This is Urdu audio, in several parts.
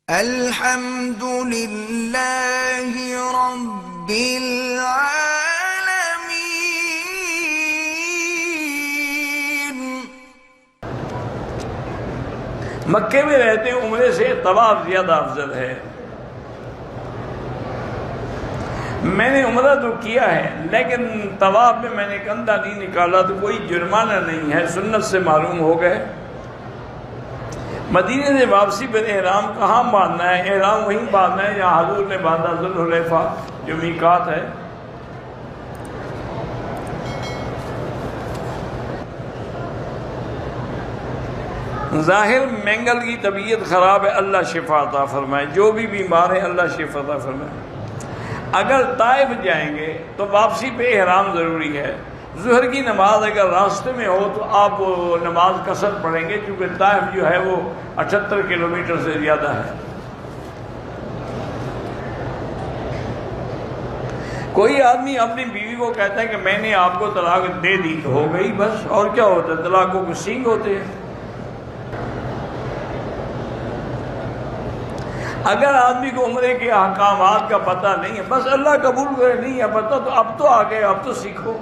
الحمد للہ رب العالمین۔ مکے میں رہتے عمرے سے طواف زیادہ افضل ہے۔ میں نے عمرہ تو کیا ہے لیکن طواف میں میں نے کندھا نہیں نکالا تو کوئی جرمانہ نہیں ہے، سنت سے معلوم ہو گئے۔ مدینے سے واپسی پر احرام کہاں باندھنا ہے؟ احرام وہیں باندھنا ہے جہاں حضور نے باندھا، ذوالحلیفہ جو میقات ہے۔ ظاہر مینگل کی طبیعت خراب ہے، اللہ شفا عطا فرمائے، جو بھی بیمار ہے اللہ شفا عطا فرمائے۔ اگر طائف جائیں گے تو واپسی پہ احرام ضروری ہے۔ ظہر کی نماز اگر راستے میں ہو تو آپ نماز قصر پڑھیں گے، کیونکہ طائف جو ہے وہ 78 کلومیٹر سے زیادہ ہے۔ کوئی آدمی اپنی بیوی کو کہتا ہے کہ میں نے آپ کو طلاق دے دی تو ہو گئی بس، اور کیا ہوتا ہے؟ طلاقوں کو سینگ ہوتے ہیں۔ اگر آدمی کو عمرے کے احکامات کا پتہ نہیں ہے، بس اللہ قبول کرے نہیں ہے پتہ، تو اب تو آ گئے، اب تو سیکھو۔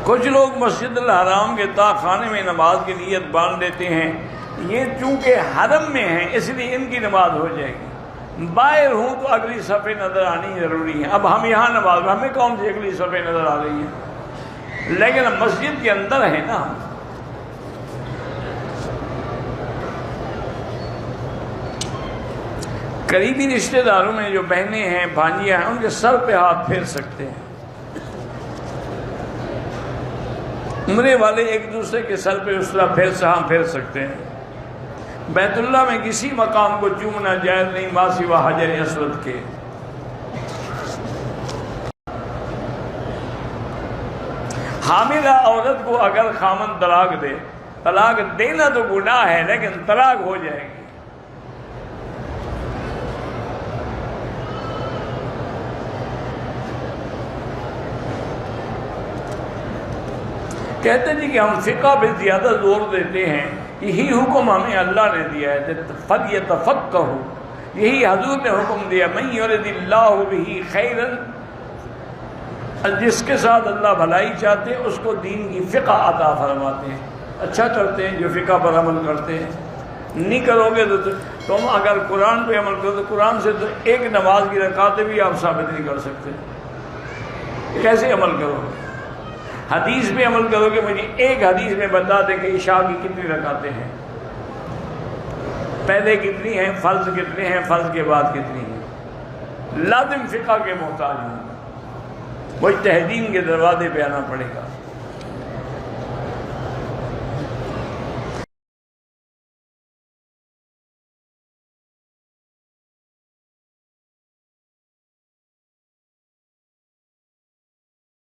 کچھ لوگ مسجد الحرام کے طاخانے میں نماز کی نیت باندھ دیتے ہیں، یہ چونکہ حرم میں ہیں اس لیے ان کی نماز ہو جائے گی۔ باہر ہوں تو اگلی صفیں نظر آنی ضروری ہے۔ اب ہم یہاں نماز ہمیں کون سی اگلی صفیں نظر آ رہی ہیں؟ لیکن مسجد کے اندر ہے نا۔ قریبی رشتہ داروں میں جو بہنیں ہیں، بھانجیاں ہیں، ان کے سر پہ ہاتھ پھیر سکتے ہیں۔ عمرے والے ایک دوسرے کے سر پہ اس طرح پھیر سکتے ہیں۔ بیت اللہ میں کسی مقام کو چومنا جائز نہیں ما سوا حجر اسود کے۔ حاملہ عورت کو اگر خامن طلاق دے، طلاق دینا تو گناہ ہے لیکن طلاق ہو جائے گی۔ کہتے ہیں کہ ہم فقہ پہ زیادہ زور دیتے ہیں، یہی حکم ہمیں اللہ نے دیا ہے، فَلْيَتَفَقَّهُ، یہی حضور نے حکم دیا، مَن يُرِدِ اللَّهُ بِهِ خَيْرًا، جس کے ساتھ اللہ بھلائی چاہتے ہیں اس کو دین کی فقہ عطا فرماتے ہیں۔ اچھا کرتے ہیں جو فقہ پر عمل کرتے ہیں۔ نہیں کرو گے تو تم اگر قرآن پہ عمل کرو تو قرآن سے تو ایک نماز کی رکعتیں بھی آپ ثابت نہیں کر سکتے، کیسے عمل کرو گے؟ حدیث پہ عمل کرو گے، مجھے ایک حدیث میں بتا دیں کہ عشاء کی کتنی رکعتیں ہیں، پہلے کتنی ہیں، فرض کتنے ہیں، فرض کے بعد کتنی ہیں۔ لازم فقہ کے محتاج ہوں، مجتہدین کے دروازے پہ آنا پڑے گا۔